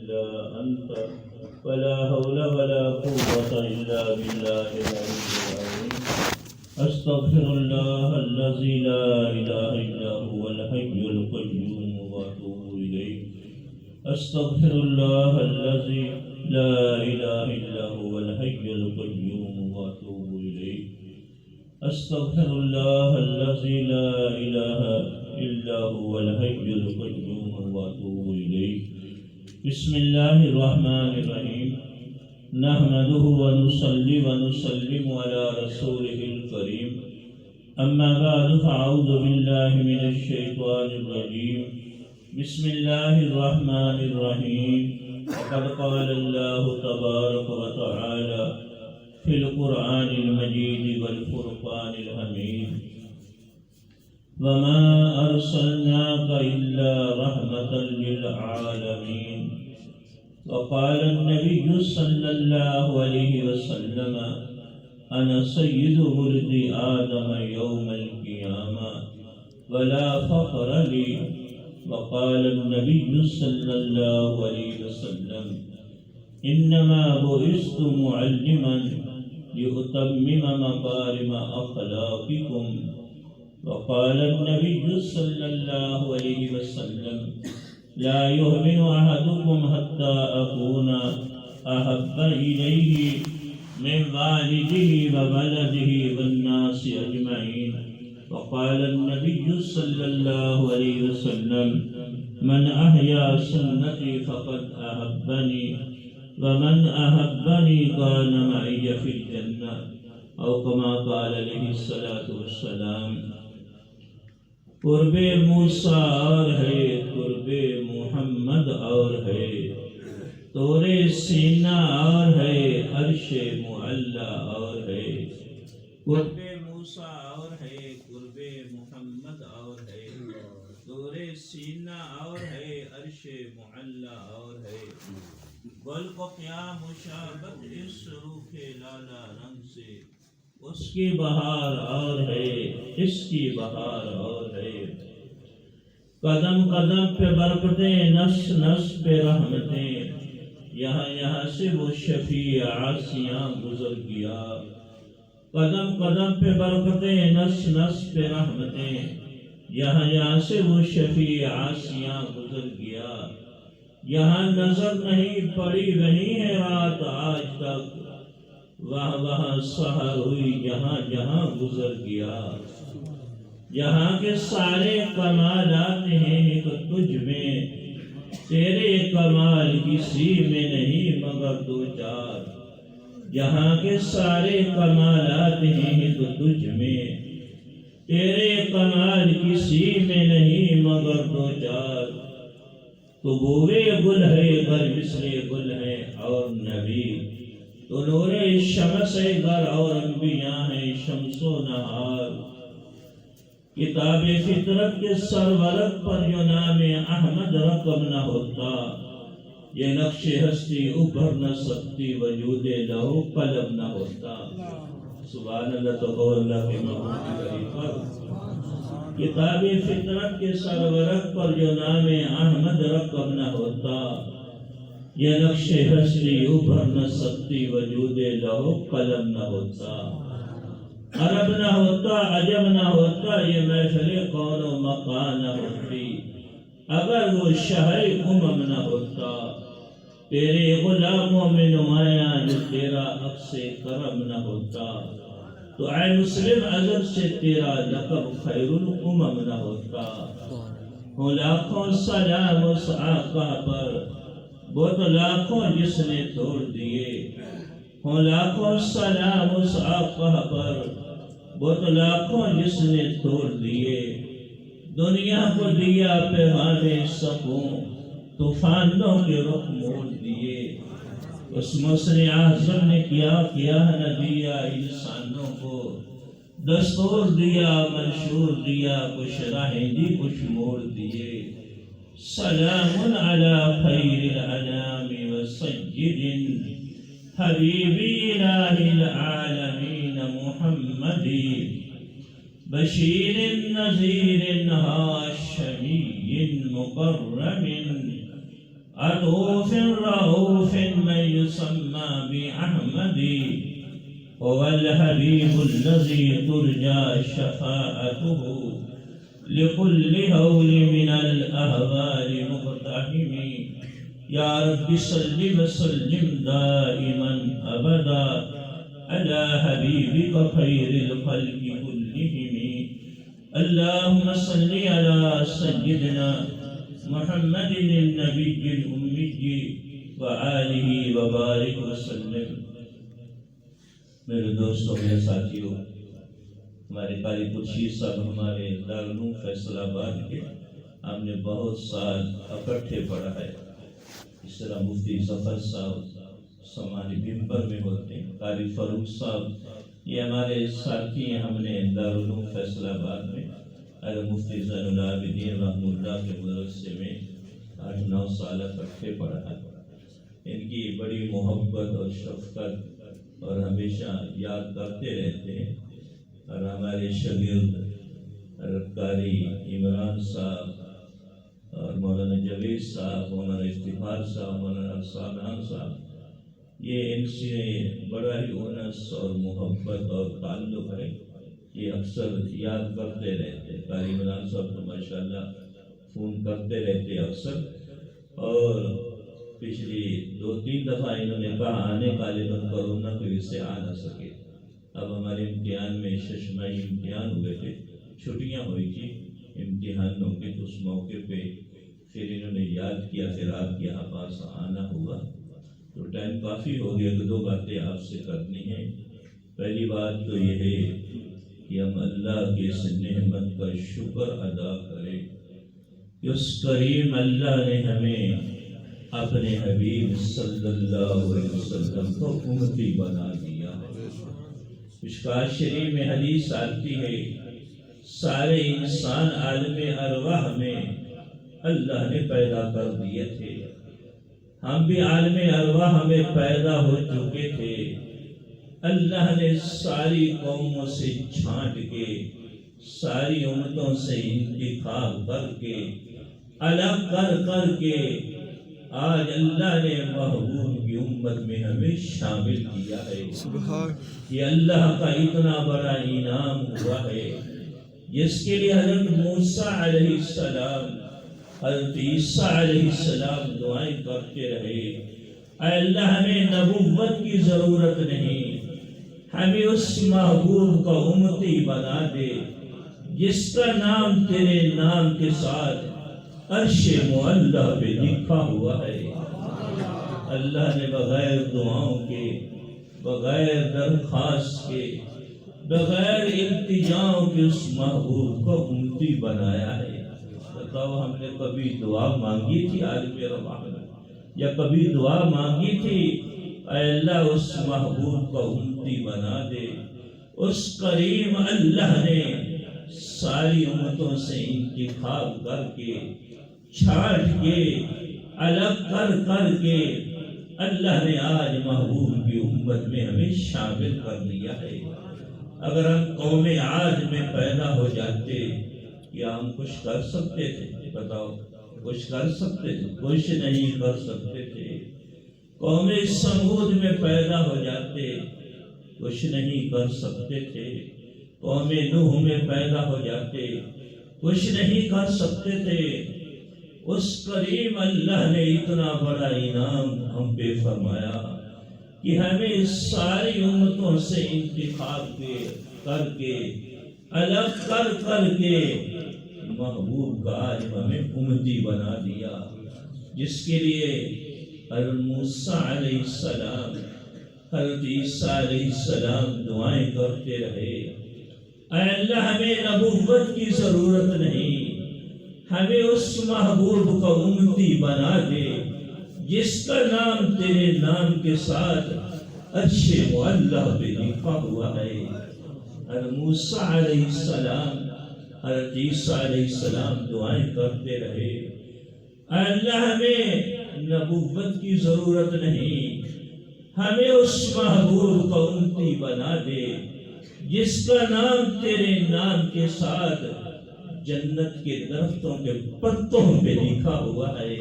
إلا أنت ولا حول ولا قوة إلا بالله العلي العظيم أستغفر الله الذي لا إله إلا هو الحي القيوم وأتوب إليه أستغفر الله الذي لا إله إلا هو الحي القيوم وأتوب إليه أستغفر الله الذي لا إله إلا هو الحي القيوم وأتوب إليه بسم الله الرحمن الرحيم نحمده ونصلي ونسلم على رسوله الكريم أما بعد فأعوذ بالله من الشيطان الرجيم بسم الله الرحمن الرحيم وقد قال الله تبارك وتعالى في القرآن المجيد والفرقان الحميد وما أرسلناك إلا رحمة للعالمين وقال النبي صلى الله عليه وسلم أنا سيد ولد آدم يوم القيامة ولا فخر لي وقال النبي صلى الله عليه وسلم إنما بعثت معلما لأتمم مكارم أخلاقكم وقال النبي صلى الله عليه وسلم لا يؤمن أحدكم حتى أكون أحب إليه من والده وولده والناس أجمعين وقال النبي صلى الله عليه وسلم من أحيا سنتي فقد أحبني ومن أحبني كان معي في الجنة أو كما قال عليه الصلاة والسلام قرب موسیٰ اور ہے قرب محمد اور ہے طور سینہ اور ہے عرش معلی اور ہے قرب موسیٰ اور ہے قرب محمد اور ہے طور سینہ اور ہے عرش معلی اور ہے گل کو کیا مشابت اس روح لالا رنگ سے اس کی بہار اور ہے اس کی بہار اور ہے قدم قدم پہ برکتیں نس نس پہ رحمتیں یہاں سے وہ شفیع عاصیاں گزر گیا قدم قدم پہ برکتیں نس نس پہ رحمتیں یہاں سے وہ شفیع عاصیاں گزر گیا یہاں نظر نہیں پڑی وہیں ہے رات آج تک وہاں سحر ہوئی جہاں جہاں گزر گیا یہاں کے سارے کمالات ہیں ایک تجھ میں تیرے کمال کسی میں نہیں مگر دو چار یہاں کے سارے کمالات ہیں ایک تجھ میں تیرے کمال کسی میں نہیں مگر دو چار تو بوے گل ہے گر مثل گل ہے اور نبی تو نور شمس گر اور انبیاء ہیں شمس و نہار کتاب فطرت کے سرورت پر جو نام احمد رقم نہ ہوتا یہ نقش ہستی ابھر نہ سکتی وجود لہو قلم نہ ہوتا سبحان اللہ تو اللہ کے محمود کریم پر کتاب فطرت کے سرورت پر جو نام احمد رقم نہ ہوتا یہ نقش ہستی ابھر نہ سکتی وجود لہو قلم نہ ہوتا عرب نہ ہوتا عجم نہ ہوتا یہ محفل قول و مقام نہ ہوتی اگر وہ شہ امم نہ ہوتا تیرے غلاموں میں نمایاں جو تیرا عکس کرم نہ ہوتا تو اے مسلم عجب سے تیرا لقب خیر الامم نہ ہوتا ہوں لاکھوں سلام اس آقا پر وہ تو لاکھوں جس نے توڑ دیے ہوں لاکھوں سلام اس آقا پر وہ تو لاکھوں جس نے توڑ دیے دنیا کو دیا پیغام سکون طوفانوں کے رخ موڑ دیے اس مصر اعظم نے کیا نہ دیا انسانوں کو دستور دیا منشور دیا کچھ راہیں دی کچھ موڑ دیے سلام علی خیر الانام وسید حبیبی الہ العالمین محمد بشیر نذیر ہاشمی مکرم عطوف رؤوف من يسمى بأحمد هو الحبيب الذي ترجى شفاعته لكل هول من الأهوال مقتحم يا رب صل وسلم دائما أبدا على حبيبك خير الخلق كلهم اللهم صل على سيدنا محمد النبي الأمي وآله وبارك وسلم. میرے دوستوں، میرے ساتھیوں، ہمارے قاری قدسی صاحب ہمارے دارالعلوم فیصل آباد کے ہم نے بہت سال اکٹھے پڑھا ہے. اس طرح مفتی ظفر صاحب سماجی ممبر میں ہوتے ہیں، قاری فاروق صاحب یہ ہمارے ساتھی ہیں. ہم نے دارالعلوم فیصل آباد میں اگر مفتی زین العابدین رحمہ اللہ کے مدرسے میں 8-9 سال اکٹھے پڑھا ہے. ان کی بڑی محبت اور شفقت اور ہمیشہ یاد کرتے رہتے ہیں. اور ہمارے شاگرد قاری عمران صاحب اور مولانا جاوید صاحب، مولانا افتخار صاحب، مولانا افسانہ صاحب، یہ ان سے بڑا ہی انس اور محبت اور تعلق ہے. یہ اکثر یاد کرتے رہتے. قاری عمران صاحب تو ماشاءاللہ فون کرتے رہتے اکثر، اور پچھلی 2-3 دفعہ انہوں نے کہا آنے کا، لیکن کورونا کی وجہ سے آ نہ سکے. اب ہمارے امتحان میں 6 مئی امتحان ہوئے تھے، چھٹیاں ہوئی تھی امتحانوں کے، تو اس موقع پہ پھر انہوں نے یاد کیا، پھر آپ کے یہاں پاس آنا ہوا. تو ٹائم کافی ہو گیا، تو 2 باتیں آپ سے کرنی ہیں. پہلی بات تو یہ ہے کہ ہم اللہ کی اس نعمت کا شکر ادا کریں کہ اس کریم اللہ نے ہمیں اپنے حبیب صلی اللہ علیہ وسلم کو امتی بنا دیا ہے. مشکوٰۃ شریف میں حدیث آتی ہے سارے انسان عالم ارواح میں اللہ نے پیدا کر دیے تھے. ہم بھی عالم ارواح میں پیدا ہو چکے تھے. اللہ نے ساری قوموں سے چھانٹ کے، ساری امتوں سے انتخاب کر کے، الگ کر کے آج اللہ نے محبوب کی امت میں ہمیں شامل کیا ہے. یہ اللہ کا اتنا بڑا انعام ہوا ہے جس کے لیے حضرت موسیٰ علیہ السلام، حضرت عیسیٰ علیہ السلام دعائیں کرتے رہے. اے اللہ ہمیں نبوت کی ضرورت نہیں، ہمیں اس محبوب کا امتی بنا دے جس کا نام تیرے نام کے ساتھ عرش معلیٰ پہ لکھا ہوا ہے. اللہ نے بغیر دعاؤں کے، بغیر درخواست کے، بغیر التجاؤں کے اس محبوب کو امتی بنایا ہے. بتاؤ ہم نے کبھی دعا مانگی تھی عالم ارواح میں، یا کبھی دعا مانگی تھی اے اللہ اس محبوب کا امتی بنا دے؟ اس کریم اللہ نے ساری امتوں سے انتخاب کر کے، چھانٹ کے، الگ کر کے اللہ نے آج محبوب کی امت میں ہمیں شامل کر لیا ہے. اگر ہم قوم عاد میں پیدا ہو جاتے کیا ہم کچھ کر سکتے تھے؟ بتاؤ، کچھ کر سکتے تھے؟ کچھ نہیں کر سکتے تھے. قوم سمود میں پیدا ہو جاتے کچھ نہیں کر سکتے تھے. قوم نوح میں پیدا ہو جاتے کچھ نہیں کر سکتے تھے. اس کریم اللہ نے اتنا بڑا انعام ہم پہ فرمایا کہ ہمیں ساری امتوں سے انتخاب کر کے، الگ کر کے محبوب کا آج ہمیں امتی بنا دیا، جس کے لیے حضرت موسیٰ علیہ السلام، حضرت عیسیٰ علیہ السلام دعائیں کرتے رہے. اے اللہ ہمیں نبوت کی ضرورت نہیں، ہمیں اس محبوب کا امتی بنا دے جس کا نام تیرے نام کے ساتھ عرش معلیٰ پہ لکھا ہوا ہے. حضرت موسیٰ علیہ السلام، حضرت عیسیٰ علیہ السلام دعائیں کرتے رہے. اے اللہ ہمیں نبوت کی ضرورت نہیں، ہمیں اس محبوب کا امتی بنا دے جس کا نام تیرے نام کے ساتھ جنت کے درختوں کے پتوں پہ لکھا ہوا ہے.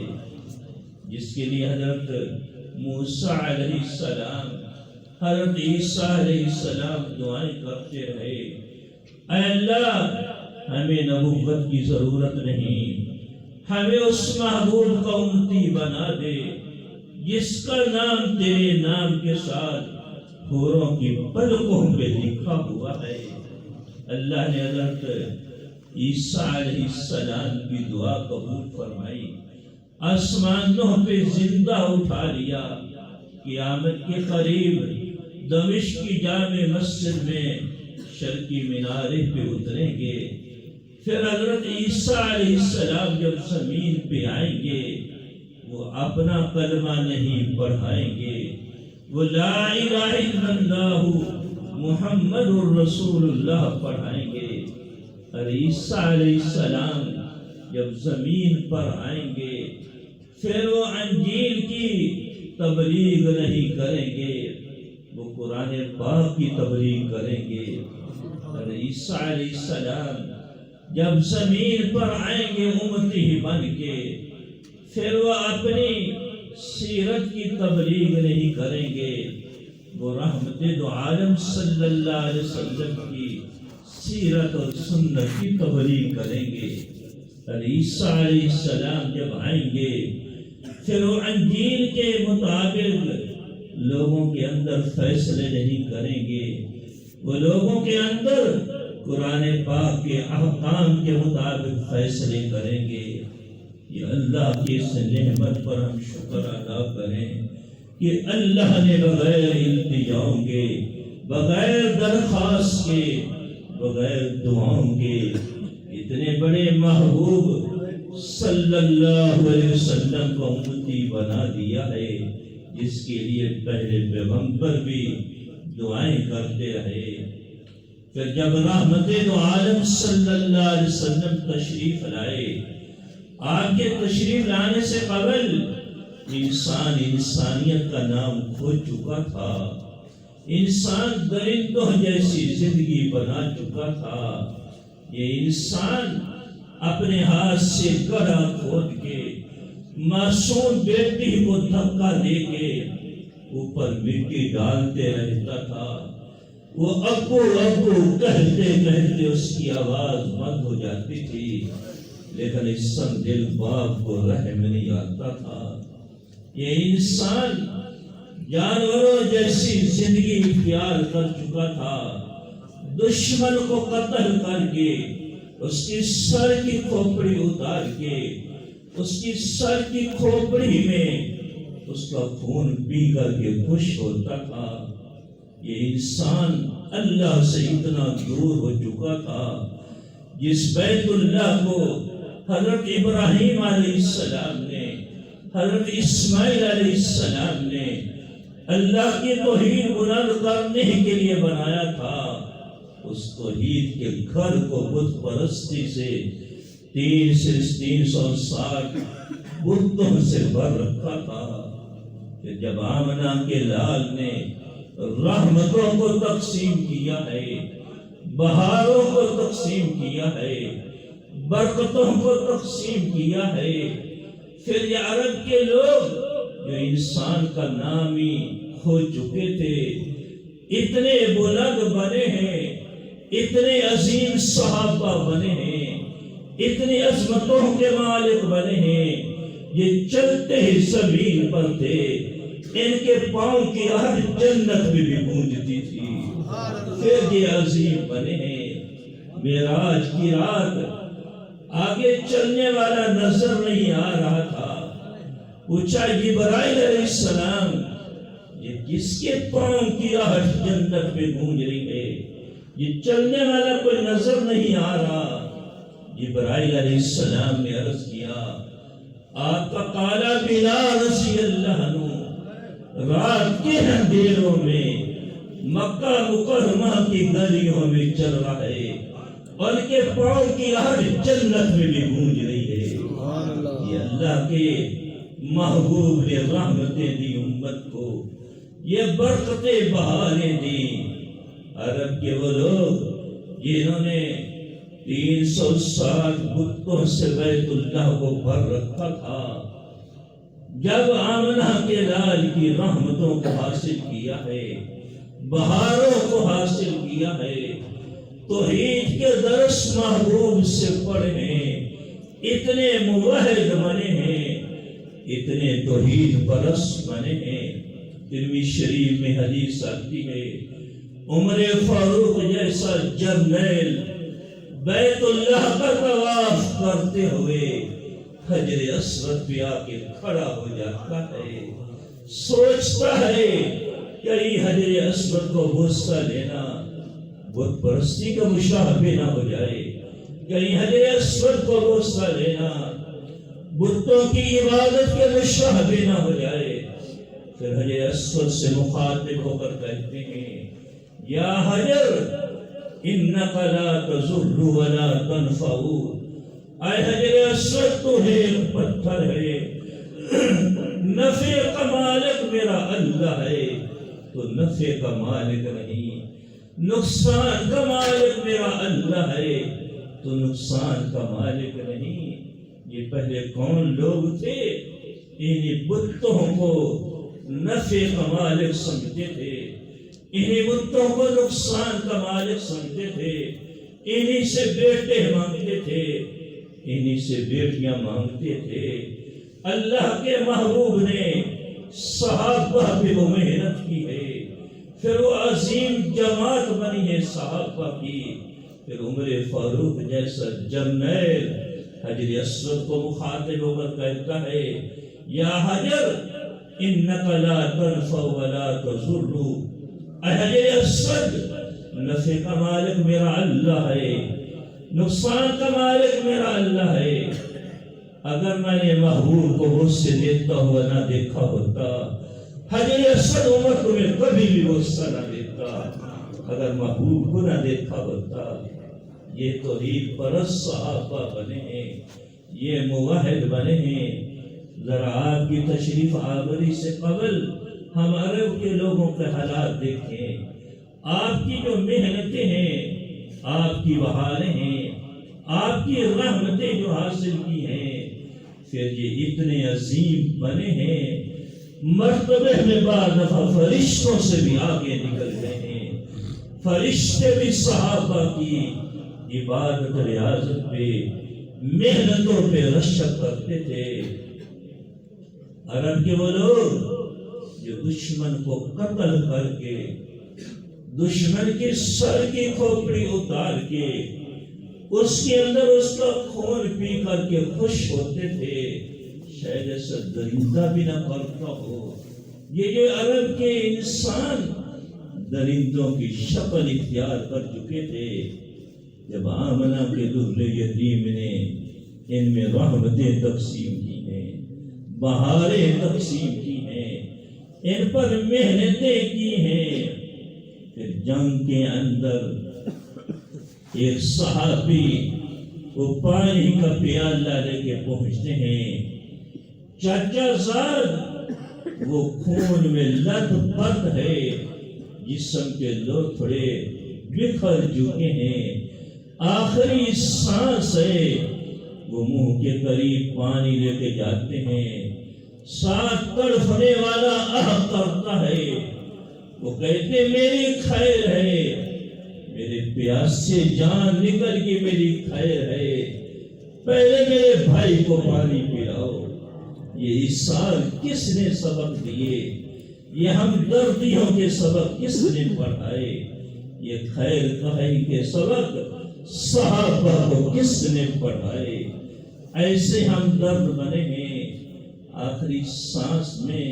جس کے لیے حضرت موسیٰ علیہ السلام، حضرت عیسیٰ علیہ السلام دعائیں کرتے رہے، اے اللہ ہمیں نبوت کی ضرورت نہیں، ہمیں اس محبوب کا امتی بنا دے جس کا نام تیرے نام کے ساتھ حوروں کی پلکوں پہ لکھا ہوا ہے۔ اللہ نے حضرت عیسیٰ علیہ السلام کی دعا قبول فرمائی، آسمانوں پہ زندہ اٹھا لیا، قیامت کے قریب دمشق کی جامع مسجد میں شرقی مینارے پہ اتریں گے۔ پھر حضرت عیسیٰ علیہ السلام جب زمین پہ آئیں گے وہ اپنا کلمہ نہیں پڑھائیں گے، وہ لا الہ الا اللہ محمد الرسول اللہ پڑھائیں گے۔ اور عیسیٰ علیہ السلام جب زمین پر آئیں گے پھر وہ انجیل کی تبلیغ نہیں کریں گے، وہ قرآن پاک کی تبلیغ کریں گے۔ اور عیسیٰ علیہ السلام جب زمین پر آئیں گے امتی بن کے، پھر وہ اپنی سیرت کی تبلیغ نہیں کریں گے، وہ رحمت دو عالم صلی اللہ علیہ وسلم کی سیرت اور سنت کی تبلیغ کریں گے۔ اور عیسیٰ علیہ السلام جب آئیں گے پھر وہ انجیل کے مطابق لوگوں کے اندر فیصلے نہیں کریں گے، وہ لوگوں کے اندر قرآن پاک کے احکام کے مطابق فیصلے کریں گے۔ یہ اللہ کی اس نعمت پر ہم شکر ادا کریں کہ اللہ نے بغیر التجاؤں کے، بغیر درخواست کے، بغیر دعاؤں کے اتنے بڑے محبوب صلی اللہ علیہ وسلم کو امتی بنا دیا ہے، جس کے لیے پہلے پیغمبر بھی دعائیں کرتے رہے۔ پھر جب رحمت دو عالم صلی اللہ علیہ وسلم تشریف لائے، آپ کے تشریف لانے سے قبل انسان انسانیت کا نام کھو چکا تھا، انسان درندوں جیسی زندگی بنا چکا تھا۔ یہ انسان اپنے ہاتھ سے گڑھا کھود کے معصوم بیٹی کو دھکا دے کے اوپر مٹی ڈالتے رہتا تھا، وہ ابو ابو کہتے کہتے اس کی آواز بند ہو جاتی تھی، لیکن اس سن دل باپ کو رحم نہیں آتا تھا۔ یہ انسان جانوروں جیسی زندگی اختیار کر چکا تھا، دشمن کو قتل کر کے اس کی سر کی کھوپڑی اتار کے اس کی سر کی کھوپڑی میں اس کا خون پی کر کے خوش ہوتا تھا۔ یہ انسان اللہ سے اتنا دور ہو چکا تھا، جس بیت اللہ کو حضرت ابراہیم علیہ السلام نے، حضرت اسماعیل علیہ السلام نے اللہ کی توحید بلند کرنے کے لیے بنایا تھا، اس توحید کے گھر کو بت پرستی سے 360 بتوں سے بھر رکھا تھا۔ کہ جب آمنہ کے لال نے رحمتوں کو تقسیم کیا ہے، بہاروں کو تقسیم کیا ہے، برکتوں کو تقسیم کیا ہے، پھر یہ عرب کے لوگ جو انسان کا نام ہی کھو چکے تھے، اتنے بلند بنے ہیں، اتنے عظیم صحابہ بنے ہیں، اتنی عظمتوں کے مالک بنے ہیں، یہ چلتے ہی زمین پر تھے، ان کے پاؤں کی ہر جنت میں بھی گونجتی تھی۔ پھر یہ عظیم بنے ہیں۔ معراج کی رات آگے چلنے والا نظر نہیں آ رہا تھا، پوچھا جبرائیل علیہ السلام یہ کس کے پاؤں کی آہٹ جنت میں گونج رہی ہے، یہ چلنے والا کوئی نظر نہیں آ رہا۔ جبرائیل علیہ السلام نے عرض کیا، آپ کا قالا بلال رضی اللہ عنہ رات کے اندھیروں میں مکہ مکرمہ کی گلیوں میں چل رہا ہے، اور ان کے پاؤں کی ہر جنت میں بھی گونج رہی ہے۔ یہ اللہ کے محبوب نے رحمتیں دی امت کو، یہ برکتیں بہاریں دی۔ عرب کے وہ لوگ جنہوں نے 360 بتوں سے بیت اللہ کو بھر رکھا تھا، جب آمنہ کے لال کی رحمتوں کو حاصل کیا ہے، بہاروں کو حاصل کیا ہے، توحید کے درس محبوب سے پڑھے ہیں، اتنے موحد بنے ہیں، اتنے توحید پرست بنے ہیں۔ ترمذی شریف میں حدیث آتی ہے، عمر فاروق جیسا جرنیل بیت اللہ کا طواف کرتے ہوئے حجر اسود پہ آ کے کھڑا ہو جاتا ہے، سوچتا ہے کہیں حجر اسود کو غصہ لینا بت پرستی کا مشابہ نہ ہو جائے، کہیں حجر اسود کو غصہ لینا بتوں کی عبادت کے مشابہ نہ ہو جائے۔ پھر حجر اسود سے مخاطب ہو کر کہتے ہیں، یا حجر انک لا تضر ولا تنفع، اے حجر اسود تو ہے پتھر ہے، نفع کا مالک میرا اللہ ہے، تو نفع کا مالک نہیں، نقصان کا مالک میرا اللہ ہے، تو نقصان کا مالک نہیں۔ یہ پہلے کون لوگ تھے؟ انہی بتوں کو نفع کا مالک سمجھتے تھے، انہی بتوں کو نقصان کا مالک سمجھتے تھے، انہی سے بیٹے مانگتے تھے، انہی سے بیٹیاں مانگتے تھے۔ اللہ کے محبوب نے صحابہ پہ وہ محنت کی ہے، پھر وہ عظیم جماعت بنی ہے صحابہ کی۔ پھر عمر فاروق جیسا جرنیل حجر اسود کو مخاطب ہو کر کہتا ہے، یا حجر انک لا تنفع ولا تضر، اے حجر اسود نفع کا مالک میرا اللہ ہے، نقصان کا مالک میرا اللہ ہے۔ اگر میں نے محبوب کو غصے دیتا ہوا نہ دیکھا ہوتا، حجر اسود عمر تمہیں کبھی بھی غصہ نہ دیتا، اگر محبوب کو نہ دیکھا ہوتا۔ یہ توحید پرست صحابہ بنے ہیں، یہ موحد بنے ہیں۔ ذرا آپ کی تشریف آوری سے قبل ہمارے کے لوگوں کے حالات دیکھیں، آپ کی جو محنتیں ہیں، آپ کی بہاریں ہیں، آپ کی رحمتیں جو حاصل کی ہیں، پھر یہ اتنے عظیم بنے ہیں، مرتبے میں بعض دفعہ فرشتوں سے بھی آگے نکل گئے ہیں۔ فرشتے بھی صحابہ کی عبادت ریاضت پہ، محنتوں پہ رشک کرتے تھے۔ عرب کے وہ لوگ جو دشمن کو قتل کر کے، دشمن کے سر کی کھوپڑی اتار کے اس کے اندر اس کا خون پی کر کے خوش ہوتے تھے، شاید ایسا درندہ بھی نہ کرتا ہو۔ یہ جو عرب کے انسان درندوں کی شکل اختیار کر چکے تھے، جب آمنہ کے دہر یتیم نے ان میں رحمتیں تقسیم کی ہیں، بہاریں تقسیم کی ہیں، ان پر محنتیں کی ہیں، پھر جنگ کے اندر ایک صحابی وہ پانی کا پیالہ لے کے پہنچتے ہیں، چاچا زاد وہ خون میں لت پت ہے، جسم کے لوتھڑے بکھر چکے ہیں، آخری سانس ہے، وہ منہ کے قریب پانی لے کے جاتے ہیں، ساتھ تڑپنے والا آہ کرتا ہے، وہ کہتے میری خیر ہے، میرے پیاس سے جان نکل کے میری خیر ہے، پہلے میرے بھائی کو پانی پلاؤ۔ یہ اصرار کس نے سبق دیے؟ یہ ہمدردیوں کے سبق کس نے پڑھائے؟ یہ خیر خواہی کے سبق صحابہ کو کس نے پڑھائے؟ ایسے ہمدرد بنے ہیں، آخری سانس میں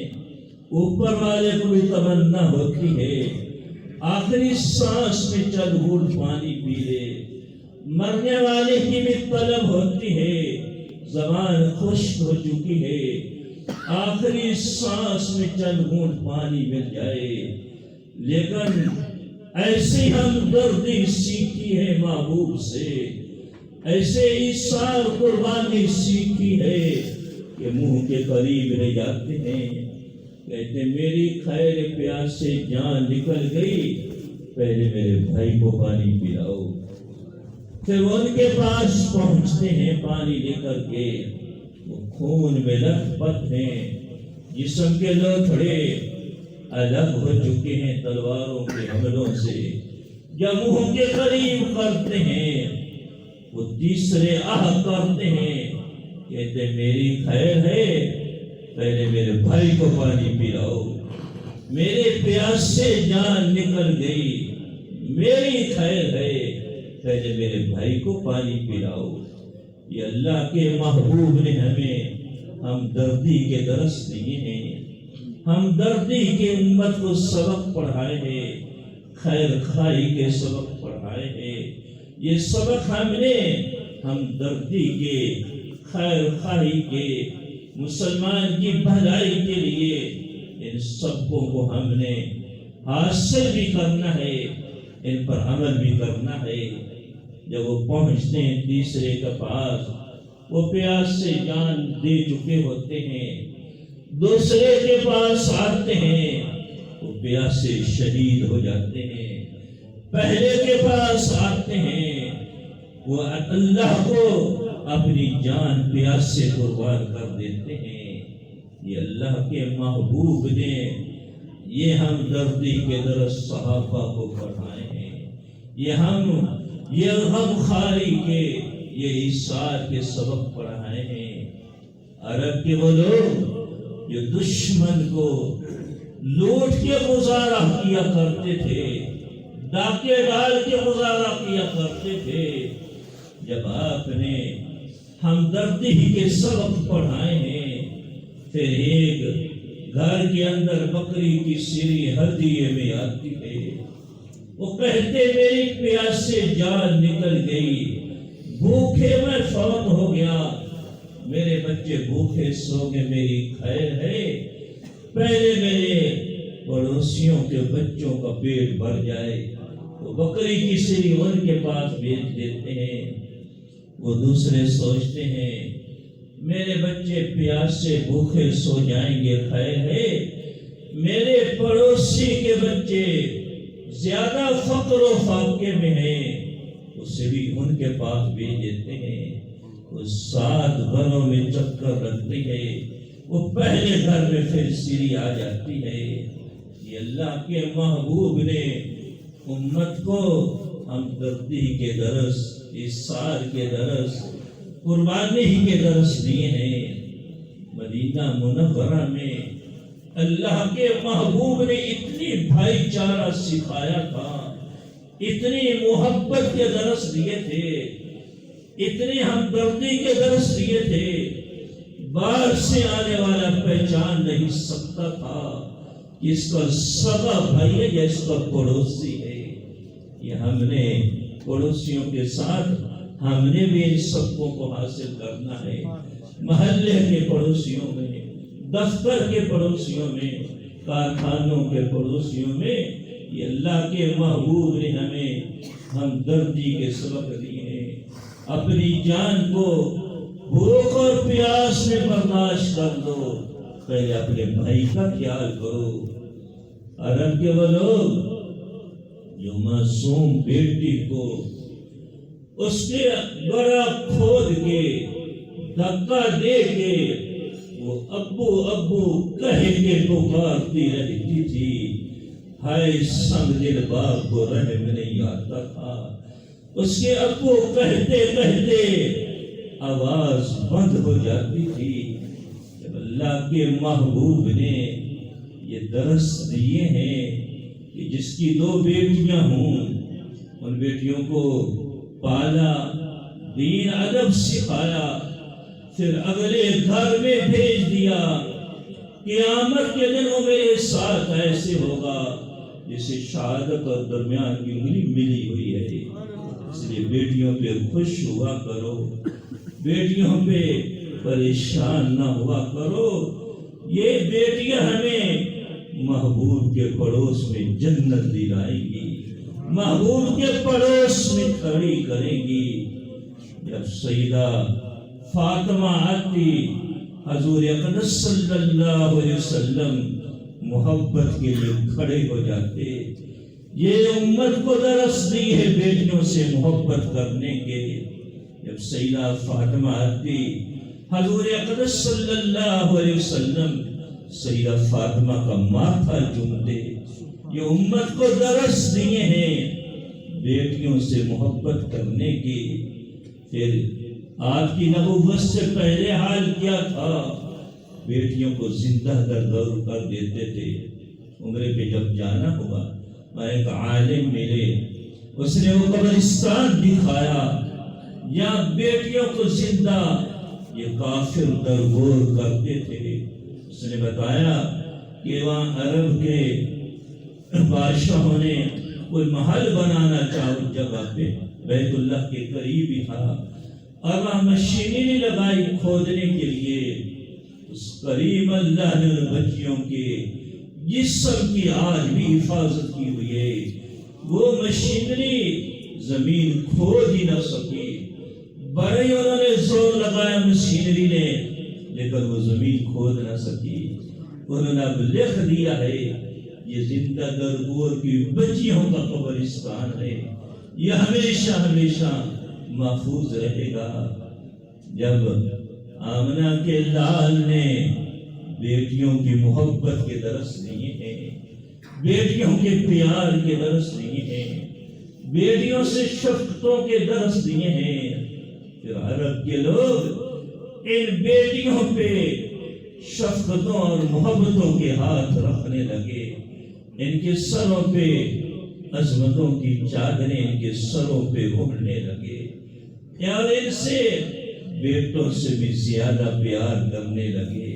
اوپر والے کو بھی تمنا ہوتی ہے، آخری سانس میں چند گھونٹ پانی پی لے، مرنے والے کی بھی طلب ہوتی ہے، زبان خشک ہو چکی ہے، آخری سانس میں چند گھونٹ پانی مل جائے، لیکن ایسی ہمدردی سیکھی ہے محبوب سے، ایسے ایثار قربانی سیکھی ہے کہ منہ کے قریب رہ جاتے ہیں، کہتے میری خیر پیاس سے جان نکل گئی، پہلے میرے بھائی کو پانی پلاؤ۔ پھر ان کے پاس پہنچتے ہیں پانی لے کر کے، وہ خون میں لت پت ہیں، جسم کے لوتھڑے الگ ہو چکے ہیں تلواروں کے حملوں سے، جب منہ کے قریب کرتے ہیں وہ تیسرے آہ کرتے ہیں، کہتے میری خیر ہے پہلے میرے بھائی کو پانی پلاؤ، میرے پیاس سے جان نکل گئی، میری خیر ہے پہلے میرے بھائی کو پانی پلاؤ۔ یہ اللہ کے محبوب نے ہمیں ہمدردی کے درس دیے ہیں، ہمدردی کے امت کو سبق پڑھائے ہیں، خیر خواہی کے سبق پڑھائے ہیں۔ یہ سبق ہم نے ہمدردی کے، خیر خواہی کے، مسلمان کی بھلائی کے لیے ان سبقوں کو ہم نے حاصل بھی کرنا ہے، ان پر عمل بھی کرنا ہے۔ جب وہ پہنچتے ہیں تیسرے کے پاس، وہ پیاس سے جان دے چکے ہوتے ہیں، دوسرے کے پاس آتے ہیں وہ پیاس سے شہید ہو جاتے ہیں، پہلے کے پاس آتے ہیں وہ اللہ کو اپنی جان پیاس سے قربان کر دیتے ہیں۔ یہ اللہ کے محبوب نے یہ ہمدردی کے درس صحابہ کو پڑھائے ہیں، یہ غم خاری کے، یہ ایثار کے سبق پڑھائے ہیں۔ عرب کے وہ لوگ جو دشمن کو لوٹ کے گزارا کیا کرتے تھے، ڈاکے ڈال کے گزارا کیا کرتے تھے، جب آپ نے ہمدردی کے سبق پڑھائے ہیں، پھر ایک گھر کے اندر بکری کی سری ہدیے میں آتی ہے، وہ کہتے میری پیاس سے جان نکل گئی، بھوکے میں فوت ہو گیا، میرے بچے بھوکے سو گئے، میری خیر ہے پہلے میرے پڑوسیوں کے بچوں کا پیٹ بھر جائے۔ وہ بکری کی سری ان کے پاس بھیج دیتے ہیں، وہ دوسرے سوچتے ہیں میرے بچے پیاس سے بھوکے سو جائیں گے، خیر ہے میرے پڑوسی کے بچے زیادہ فقر و فاقے میں ہیں، اسے بھی ان کے پاس بھیج دیتے ہیں۔ وہ 7 گھروں میں چکر رکھتے ہیں، وہ پہلے گھر میں پھر سری آ جاتی ہے۔ یہ اللہ کے محبوب نے امت کو ہمدردی کے درس، ایثار کے درس، قربانی کے درس دیے ہیں۔ مدینہ منورہ میں اللہ کے محبوب نے اتنی بھائی چارہ سکھایا تھا، اتنی محبت کے درس دیے تھے، اتنی ہمدردی کے درس دیے تھے، باہر سے آنے والا پہچان نہیں سکتا تھا کہ اس کا سگا بھائی ہے یا اس کا پڑوسی ہے۔ یہ ہم نے پڑوسیوں کے ساتھ ہم نے بھی ان سبقوں کو حاصل کرنا ہے، محلے کے پڑوسیوں میں، دفتر کے پڑوسیوں میں، کارخانوں کے پڑوسیوں میں۔ یہ اللہ کے محبوب نے ہمیں ہمدردی کے سبق دیے ہیں۔ اپنی جان کو بھوک اور پیاس میں برداشت کر دو، پہلے اپنے بھائی کا خیال کرو۔ عرب کے وہ لوگ جو معصوم بیٹی کو اس کے بڑا کھود کے دھکا دے کے وہ ابو ابو کہہ کے پکارتی رہتی تھی، ہائے سنگ دل باپ کو رحم نہیں آتا تھا۔ اس کے ابو کہتے کہتے آواز بند ہو جاتی تھی۔ جب اللہ کے محبوب نے یہ درس دیے ہیں کہ جس کی 2 بیٹیاں ہوں، ان بیٹیوں کو پالا، دین ادب سکھایا، پھر اگلے گھر میں بھیج دیا، قیامت کے دن وہ میرے ساتھ ایسے ہوگا جسے شہادت اور درمیان کی انگلی ملی ہوئی ہے۔ اس لیے بیٹیوں پہ خوش ہوا کرو، بیٹیوں پہ پریشان نہ ہوا کرو۔ یہ بیٹیاں ہمیں محبوب کے پڑوس میں جنت دلائیں گی، محبوب کے پڑوس میں کھڑی کریں گی۔ جب سیدہ فاطمہ آتی، حضور اقدس صلی اللہ علیہ وسلم محبت کے لیے کھڑے ہو جاتے۔ یہ امت کو درس دی ہے بیٹیوں سے محبت کرنے کے۔ جب سیدہ فاطمہ آتی، حضور اقدس صلی اللہ علیہ وسلم سیدہ فاطمہ کا ماتھا چوم دے۔ یہ امت کو درس دیے ہیں بیٹیوں سے محبت کرنے کی۔ پھر آپ کی نبوت سے پہلے حال کیا تھا؟ بیٹیوں کو زندہ دور کر دیتے تھے۔ عمرے پہ جب جانا ہوا، میں ایک عالم ملے، اس نے وہ قبرستان دکھایا، یہاں بیٹیوں کو زندہ یہ کافر درگور کرتے تھے۔ اس نے بتایا کہ وہاں عرب کے بادشاہوں نے کوئی محل بنانا چاہا اس جگہ پہ، بیت اللہ کے قریب ہی تھا، اور وہاں مشینری لگائی کھودنے کے لیے۔ اس کریم اللہ نے بچیوں کے جسم کی آج بھی حفاظت کی ہوئی ہے۔ وہ مشینری زمین کھود ہی نہ سکی، بڑے انہوں نے زور لگایا مشینری نے، لیکن وہ زمین کھود نہ سکی۔ انہوں نے اب لکھ دیا ہے یہ زندہ درگور کی بچیوں کا قبرستان ہے، یہ ہمیشہ ہمیشہ محفوظ رہے گا۔ جب آمنہ کے لال نے بیٹیوں کی محبت کے درس دیے ہیں، بیٹیوں کے پیار کے درس دیے ہیں، بیٹیوں سے شفقتوں کے درس دیے ہیں، پھر عرب کے لوگ ان بیٹیوں پہ شفقتوں اور محبتوں کے ہاتھ رکھنے لگے، ان کے سروں پہ عظمتوں کی چادریں ان کے سروں پہ اڑنے لگے، اور ان سے بیٹوں سے بھی زیادہ پیار کرنے لگے۔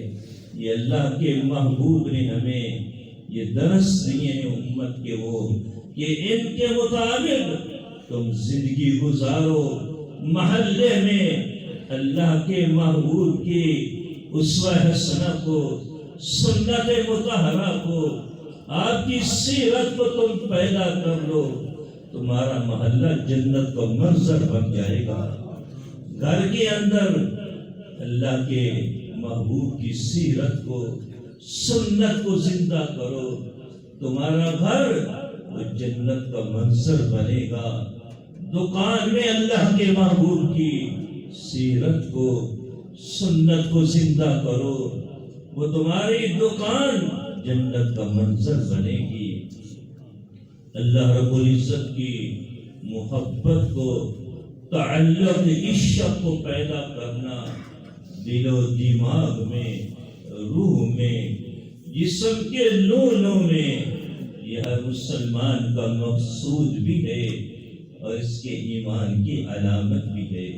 یہ اللہ کے محبوب نے ہمیں یہ درس دیے ہیں امت کے وہ کہ ان کے مطابق تم زندگی گزارو، محلے میں اللہ کے محبوب کی اسوہ حسنہ کو، سنت مطہرہ کو، آپ کی سیرت کو تم پیدا کر لو، تمہارا محلہ جنت کا منظر بن جائے گا۔ گھر کے اندر اللہ کے محبوب کی سیرت کو، سنت کو زندہ کرو، تمہارا گھر وہ جنت کا منظر بنے گا۔ دکان میں اللہ کے محبوب کی سیرت کو، سنت کو زندہ کرو، وہ تمہاری دکان جنت کا منظر بنے گی۔ اللہ رب العزت کی محبت کو، تعلق عشق کو پیدا کرنا دل و دماغ میں، روح میں، جسم کے لونوں میں، یہ ہر مسلمان کا مقصود بھی ہے اور اس کے ایمان کی علامت بھی ہے۔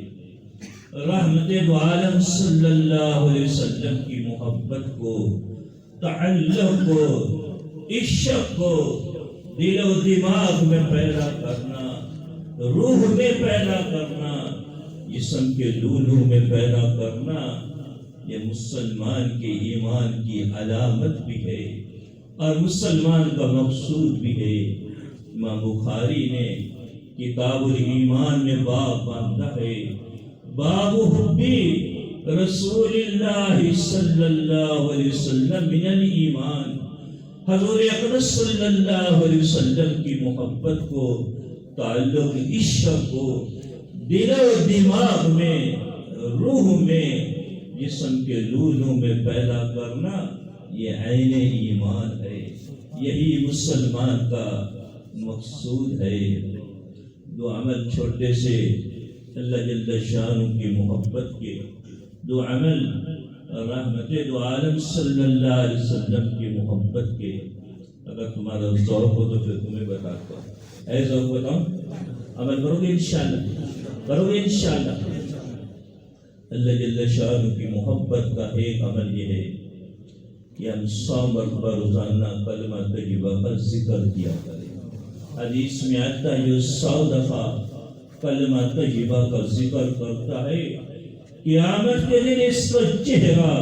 رحمت دو عالم صلی اللہ علیہ وسلم کی محبت کو، تعلق کو، عشق کو دل و دماغ میں پیدا کرنا، روح میں پیدا کرنا، جسم کے لولوں میں پیدا کرنا، یہ مسلمان کے ایمان کی علامت بھی ہے اور مسلمان کا مقصود بھی ہے۔ امام بخاری نے کتاب الایمان میں باب باندھا ہے، باب حب رسول اللہ صلی اللہ علیہ وسلم من الایمان، حضور اقدس صلی اللہ علیہ وسلم کی محبت کو، تعلق عشق کو دل و دماغ میں، روح میں، جسم کے لولوں میں پیدا کرنا، یہ عین ایمان ہے، یہی مسلمان کا مقصود ہے۔ دو عمل چھوٹے سے اللہ جل شانہ کی محبت کے، دو عمل رحمت دو عالم صلی اللہ علیہ وسلم کی محبت کے، اگر تمہارا ذوق ہو تو پھر تمہیں بتاتا ہوں۔ اے ذوق بتاؤں، عمل کرو گے انشاءاللہ، کرو گے انشاءاللہ۔ اللہ جل شانہ کی محبت کا ایک عمل یہ ہے کہ ہم 100 مرتبہ روزانہ کلمہ طیبہ کا ذکر کیا کریں۔ حدیث میں آتا ہے جو 100 دفعہ کلمہ طیبہ کا ذکر کرتا ہے، قیامت کے دن اس کا چہرہ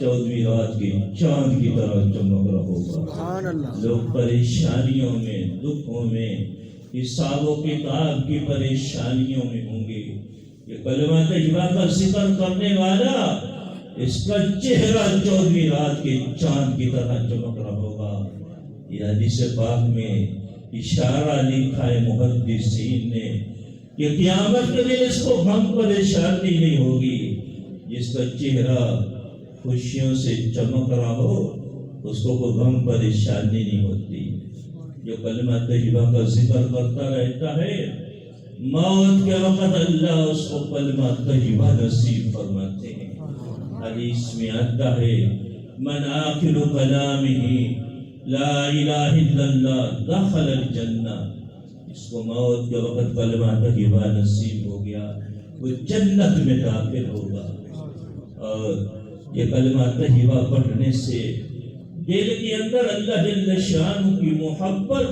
14ویں رات کے چاند کی طرح چمک رہا ہوگا۔ لوگ پریشانیوں میں، دکھوں میں، حساب و کتاب کی پریشانیوں میں ہوں گے، یہ کلمہ طیبہ کا ذکر کرنے والا اس کا چہرہ 14ویں رات کے چاند کی طرح چمک رہا ہوگا۔ یہ حدیث پاک میں اشارہ لکھا ہے محدثین نے کہ قیامت کے دن اس کو غم پریشانی نہیں ہوگی، جس کا چہرہ خوشیوں سے چمک رہا ہو اس کو کوئی غم پریشانی نہیں ہوتی. جو کلمہ طیبہ کا ذکر کرتا رہتا ہے موت کے وقت اللہ اس کو کلمہ طیبہ نصیب فرماتے ہیں. حدیث میں آتا ہے من آخر کلامہ لا الہ الا اللہ دخل الجنہ. اس کو موت کے وقت کلمہ طیبہ نصیب ہو گیا وہ جنت میں داخل ہوگا. اور یہ کلمہ طیبہ پڑھنے سے دل کے اندر اللہ جل شانہ کی محبت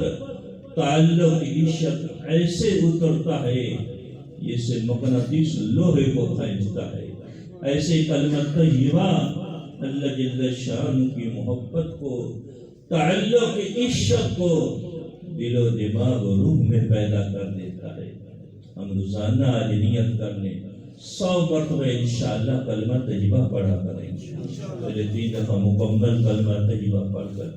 تعلق عشق ایسے اترتا ہے جیسے مقناطیس لوہے کو کھینچتا ہے. ایسے کلمہ طیبہ اللہ جل شانہ کی محبت کو تعلق عشق کو دل و دماغ و روح میں پیدا کر دیتا ہے. ہم روزانہ آج نیت کرنے 100 مرتبہ انشاءاللہ کلمہ طیبہ پڑھا کریں. پہلے 3 دفعہ مکمل کلمہ طیبہ پڑھ کر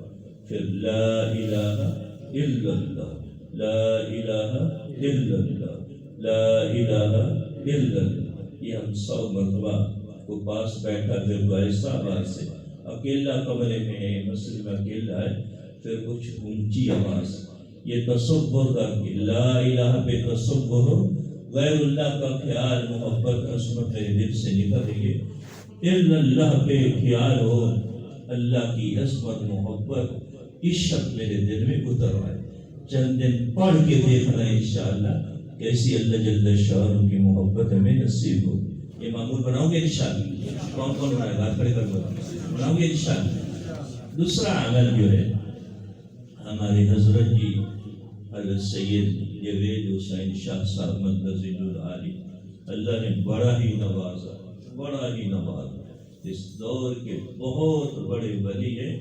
پھر لا الہ الا اللہ لا الہ الا اللہ لا الہ الا اللہ. یہ ہم 100 مرتبہ کو پاس بیٹھا پھر تو ایسا آواز سے اکیلا کمرے میں ہے مسجد میں اکیلا ہے پھر کچھ اونچی آواز یہ تصور کر کے لا الہ پہ تصور ہو غیر اللہ کا خیال محبت عصمت میرے دل سے نکل رہی ہے. الا اللہ پہ خیال ہو اللہ کی عصمت محبت عشق میرے دل میں اتر آئے. چند دن پڑھ کے دیکھنا انشاءاللہ کیسی اللہ جل شانہ کی محبت ہمیں نصیب ہو. یہ معمول بناؤ گے انشاءاللہ؟ کون کون بنائے گا؟ کھڑے کر بناؤ گے انشاءاللہ. دوسرا عمل جو ہے ہمارے حضرت جی حضرت سید جاوید حسین شاہ صاحب مدرج العالی اللہ نے بڑا ہی نوازا. اس دور کے بہت بڑے ولی ہیں.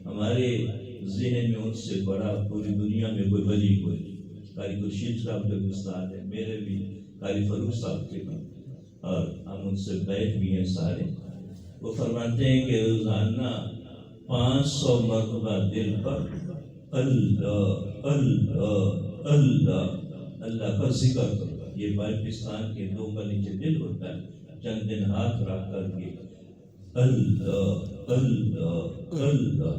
ہمارے ذہن میں ان سے بڑا پوری دنیا میں کوئی ولی کوئی. قاری خورشید صاحب کے استاد ہیں میرے بھی قاری فاروق صاحب کے بھی اور ہم ان سے بیٹھ بھی ہیں سارے. وہ فرماتے ہیں کہ روزانہ 500 مرتبہ دل پر اللہ اللہ اللہ اللہ کا ذکر کرو. یہ پاکستان کے 2 کا نیچے دل ہوتا ہے چند دن ہاتھ رکھ کر کے اللہ اللہ اللہ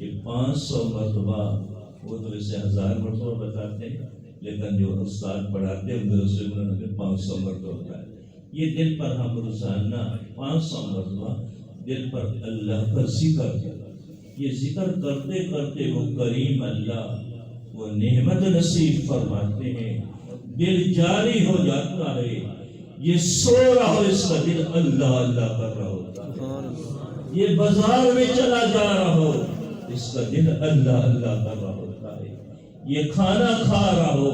یہ 500 مرتبہ. وہ تو اسے 1000 مرتبہ بتاتے ہیں لیکن جو استاد پڑھاتے ہیں انہوں نے 500 مرتبہ بتایا. یہ دل پر ہم روزانہ 500 مرتبہ دل پر اللہ کا ذکر کرو. یہ ذکر کرتے کرتے وہ کریم اللہ وہ نعمت نصیب فرماتے ہیں. دل جاری ہو جاتا ہے. یہ سو رہا ہو اس کا دل اللہ اللہ کر رہا ہوتا ہے. یہ بازار میں چلا جا رہا ہو اس کا دل اللہ اللہ کر رہا ہوتا ہے. یہ کھانا کھا رہا ہو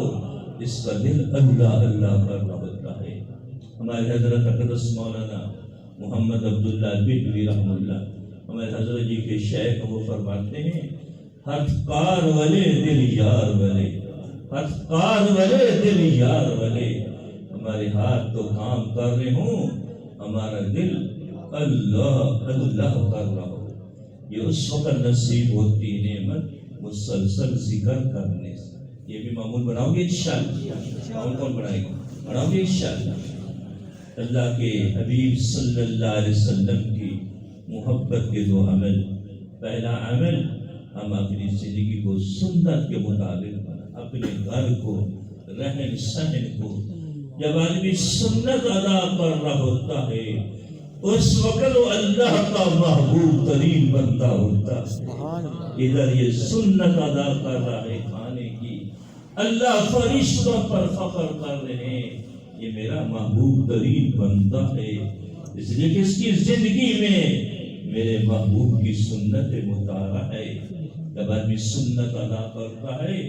اس کا دل اللہ اللہ کر رہا ہوتا ہے. ہمارے حضرت اقدس مولانا محمد عبداللہ بگلی رحم اللہ ہمارے حضرت جی کے شیخ وہ فرماتے ہیں ہتھ کار والے دل یار والے ہتھ کار والے دل یار والے. ہمارے ہاتھ تو کام کر رہے ہوں ہمارا دل اللہ اللہ کر رہا ہو. یہ اس وقت نصیب ہوتی نعمت مسلسل ذکر کرنے سے. یہ بھی معمول بناؤ گے انشاءاللہ. کون کون بنائے گا؟ بناؤ گے انشاءاللہ. اللہ کے حبیب صلی اللہ علیہ وسلم کی محبت کے 2 عمل. پہلا عمل ہم اپنی زندگی کو سنت کے مطابق بنا. اپنے گھر کو رہن سہن کو جب آدمی سنت ادا کر رہا ہوتا ہے اس وقت وہ اللہ کا محبوب ترین بندہ ہوتا ہے. ادھر یہ سنت ادا کر رہا ہے کھانے کی اللہ فرشتوں پر فخر کر رہے ہیں یہ میرا محبوب ترین بندہ ہے. اس لیے کہ اس کی زندگی میں میرے محبوب کی سنت مطالعہ ہے. جب آدمی سنت ادا کرتا ہے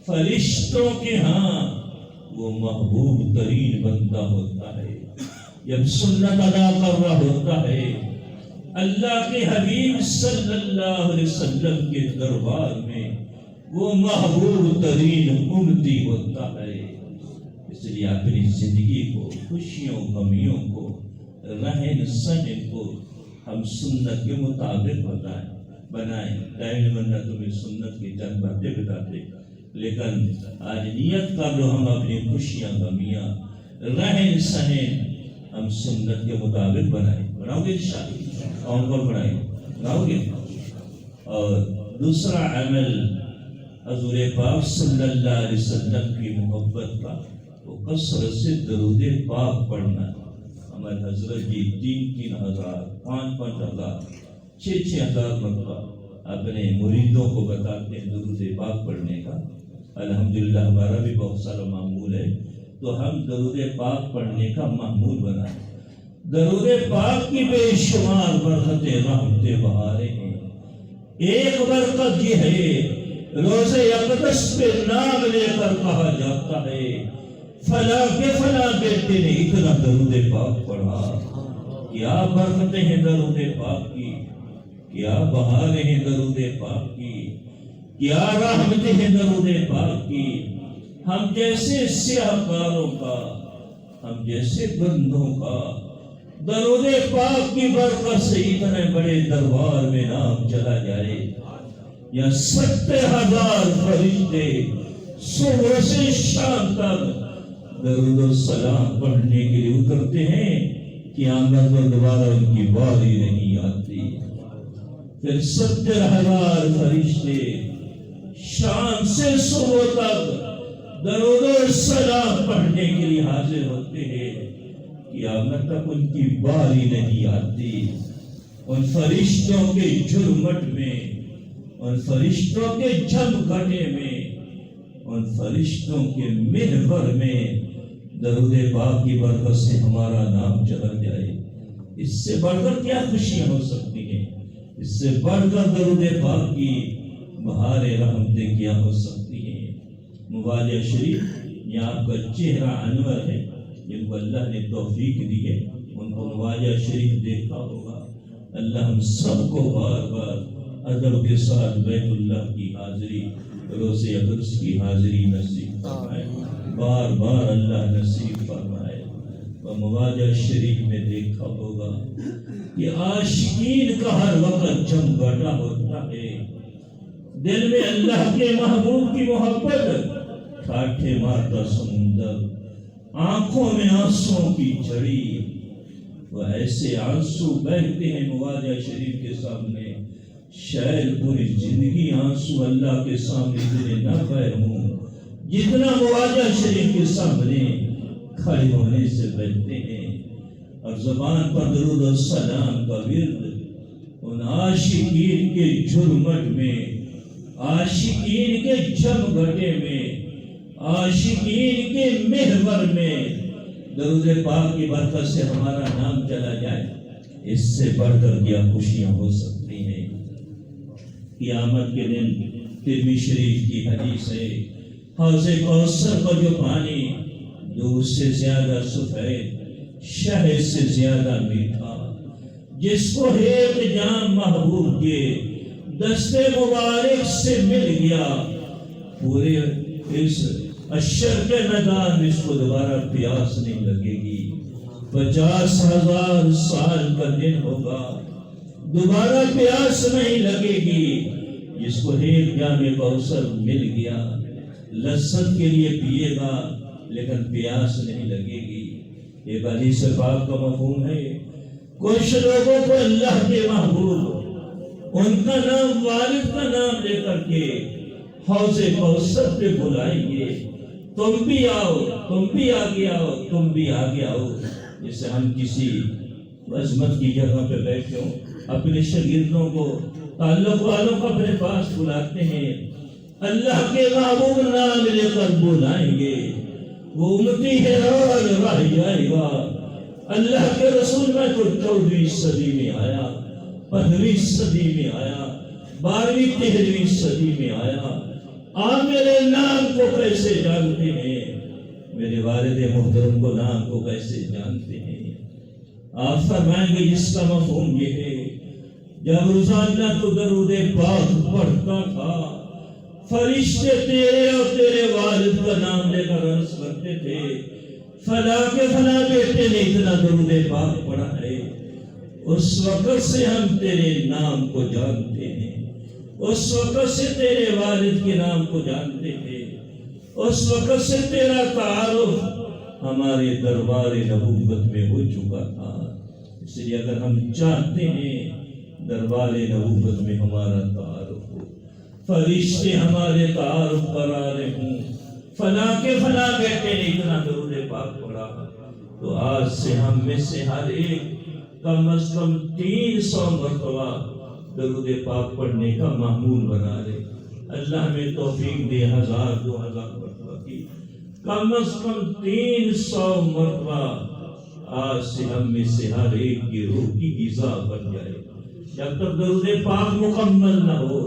فرشتوں کے ہاں وہ محبوب ترین بندہ ہوتا ہے. جب سنت ادا کر رہا ہوتا ہے اللہ کے حبیب صلی اللہ علیہ وسلم کے دربار میں وہ محبوب ترین امتی ہوتا ہے. اس لیے اپنی زندگی کو خوشیوں غمیوں کو رہن سہن کو ہم سنت کے مطابق بنائیں. ٹائم ورنہ تمہیں سنت کی چند باتیں بتاتے لیکن آج نیت کر لو ہم اپنی خوشیاں غمیاں رہن سہن ہم سنت کے مطابق بنائیں. بناؤ گے انشاءاللہ. اور پڑھائیں گاؤ گے. اور دوسرا عمل حضور پاک صلی اللہ علیہ وسلم کی محبت کا وہ کثرت سے درود پاک پڑھنا. ہمارے حضرت جی 3,000 5,000 6,000 مرتبہ اپنے مریدوں کو بتاتے ہیں درود پاک پڑھنے کا. الحمدللہ ہمارا بھی بہت سارا معمول ہے تو ہم درود پاک پڑھنے کا معمول بنائیں. درود پاک کی بے شمار برکتیں رحمتیں بہاریں ہیں. ایک برکت یہ ہے روزے اقدس پہ نام لے کر کہا جاتا ہے فلاں کے فلاں بیٹے نے اتنا درود پاک پڑھا. کیا برکتیں ہیں درود پاک کی, کیا بہاریں ہیں درود پاک کی, کیا رحمتیں ہیں درود پاک کی. ہم جیسے سیاہ کاروں کا, ہم جیسے بندوں کا درود پاک کی برکت سے اتنے بڑے دربار میں نام چلا جائے. یا 70,000 فرشتے صبح سے شام تک درود و سلام پڑھنے کے لیے اترتے ہیں, قیامت میں دوبارہ ان کی باری نہیں آتی. پھر 70,000 فرشتے شام سے صبح تک درود و سلام پڑھنے کے لیے حاضر ہوتے ہیں, قیامت تک ان کی باری نہیں آتی. ان فرشتوں کے جھرمٹ میں, ان فرشتوں کے جھمگھٹے میں, ان فرشتوں کے محور میں درود پاک کی برکت سے ہمارا نام چلا جائے. اس سے بڑھ کر کیا خوشیاں ہو سکتی ہیں؟ اس سے بڑھ کر درود پاک کی بہار رحمتیں کیا ہو سکتی ہیں؟ موالیہ شریف, یہ آپ کا چہرہ انور ہے جن کو اللہ نے توفیق دی ہے, ان کو موالیہ شریف دیکھا ہوگا. اللہ ہم سب کو بار بار ادب کے ساتھ بیت اللہ کی حاضری, روزے اقدس کی حاضری نصیب فرمائے, بار بار اللہ نصیب فرمائے. اور موالیہ شریف میں دیکھا ہوگا کہ عاشقین کا ہر وقت جمگٹا ہوتا ہے. دل میں اللہ کے محبوب کی محبت ٹھاٹھے مارتا سمندر, آنکھوں میں آنسوں کی جھڑی. وہ ایسے آنسو بہتے ہیں موالیہ شریف کے سامنے, شاید پوری زندگی آنسو اللہ کے سامنے اتنے نہ بہے ہوں جتنا موالیہ شریف کے سامنے کھڑے ہونے سے بہتے ہیں. اور زبان پر درود و سلام کا ورد ان عاشقین کے جھرمٹ میں, عاشقین کے جھمگھٹے میں, عاشقین کے محور میں درود پاک کی برکت سے ہمارا نام چلا جائے. اس سے بڑھ کر کیا خوشیاں ہو سکتی ہیں؟ قیامت کے دن ترمذی شریف کی حدیث ہے, حوض کوثر کا جو پانی دودھ سے زیادہ سفید, شہد سے زیادہ میٹھا, جس کو ایک جام محبوب کے دستے مبارک سے مل گیا, پورے اس اشر کے میدان میں اس کو دوبارہ پیاس نہیں لگے گی. 50,000 سال کا دن ہوگا, دوبارہ پیاس نہیں لگے گی. جس کو ایک جام کوثر مل گیا, لذت کے لیے پیے گا لیکن پیاس نہیں لگے گی. ایک حدیث پاک کا مفہوم ہے, کچھ لوگوں کو اللہ کے محبوب ان کا نام, والد کا نام لے کر کے حوض کوثر پہ بلائیں گے, تم بھی آؤ, تم بھی آگے آؤ, تم بھی آگے آؤ. جیسے ہم کسی عظمت کی جگہ پہ بیٹھے ہوں, اپنے شاگردوں کو, تعلق والوں کو اپنے پاس بلاتے ہیں, اللہ کے محبوب نام لے کر بلائیں گے, وہ امتی حیران رہ جائے گا. اللہ کے رسول میں تو 14ویں صدی میں آیا, 15ویں صدی میں آیا, 12ویں 13ویں صدی میں آیا. آپ میرے نام کو کیسے جانتے ہیں؟ میرے والد محترم کو نام کو کیسے جانتے ہیں؟ آپ فرمائیں گے اس کا مفہوم یہ ہے, جب روزانہ تو درود پاک پڑھتا تھا, فرشتے تیرے اور تیرے والد کا نام لے کر عرض کرتے تھے, فلاں کے فلاں بیٹے نے اتنا درود پاک پڑھا ہے. اس وقت سے ہم تیرے نام کو جانتے ہیں, اس وقت سے تیرے والد کے نام کو جانتے ہیں, اس وقت سے تیرا تعارف ہمارے دربار نبوت میں ہو چکا تھا. اس لیے اگر ہم چاہتے ہیں دربار نبوت میں ہمارا تعارف ہو، فرشتے ہمارے تعارف پر آ رہے ہوں، فلاں کے فلاں کہتے ہیں اتنا درود پاک پڑھا، تو آج سے ہم میں سے ہر ایک کم از کم 300 مرتبہ درود پاک پڑھنے کا معمول بنا لے۔ اللہ ہمیں توفیق دے 1000 2000 مرتبہ کی، کم از کم 300 مرتبہ آج سے ہم میں سے ہر ایک کی روح کی غذا بن جائے۔ جب تک درود پاک مکمل نہ ہو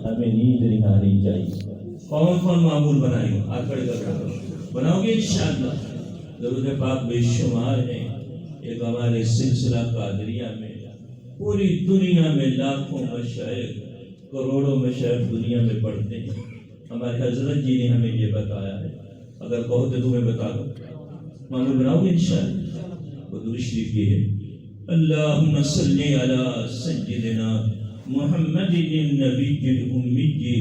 ہمیں نیند نہیں آنی چاہیے۔ کون کون معمول بنائے گا؟ ہاتھ کھڑے کر بناؤ گے انشاءاللہ۔ درود پاک بے شمار ہیں۔ ایک ہمارے سلسلہ قادریہ میں پوری دنیا میں لاکھوں مشائخ، کروڑوں مشائخ دنیا میں پڑھتے ہیں۔ ہمارے حضرت جی نے ہمیں یہ بتایا ہے، اگر کہو تو تمہیں بتا دو، معمول بناؤ گے انشاءاللہ۔ وہ درود شریف یہ ہے: اللہم صلی علی سیدنا محمد النبی الامی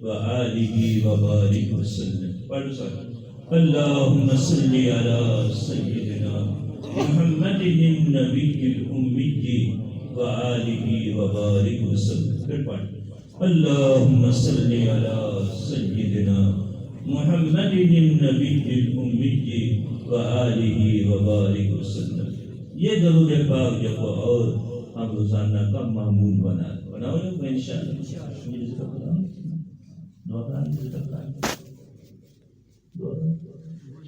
وآلہ وبارک وسلم۔ پڑھ سکتے اللہم صلی علی سیدنا محمد النبی الامی وآلہ وبارک وسلم۔ پھر پڑھ اللہم صلی علی سیدنا محمد النبی الامی وآلہ وبارک وسلم۔ یہ درود پاک جب اور ہم روزانہ کا معمول بناؤ گے انشاءاللہ۔ دعا